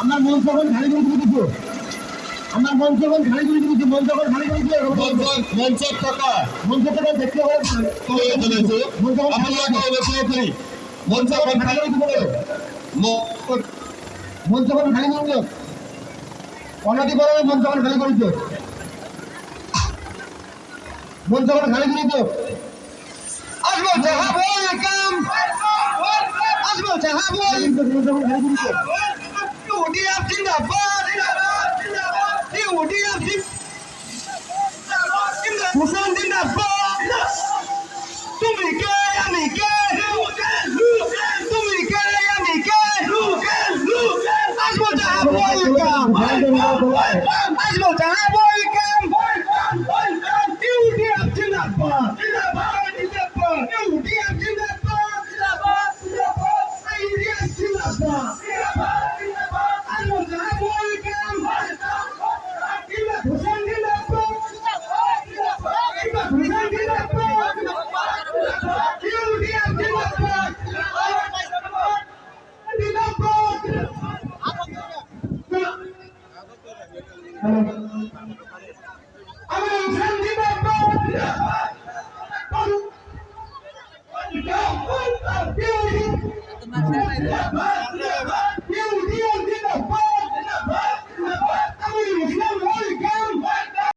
আমার মন যখন খালি করে দিয়েছো আমার মন যখন খালি করে দিয়েছো মন যখন খালি করে দিয়েছো মঞ্চ টাকা দেখতে হবে মন যখন খালি করে দিয়েছো মন যখন খালি করে দিয়েছো অনাদি করে মন যখন খালি করে দিয়েছো মন যখন খালি করে দিয়েছো আসবো যাহা বল কাম আসবো যাহা বল মন যখন খালি করে দিয়েছো UDF জিন্দাবাদ UDF হুসেন জিন্দাবাদ তুমি কে আমি কে তুমি কে আমি কে আসবো যাহা বল কাম আসবো যাহা বল কাম UDF জিন্দাবাদ UDF জিন্দাবাদ UDF জিন্দাবাদ I'm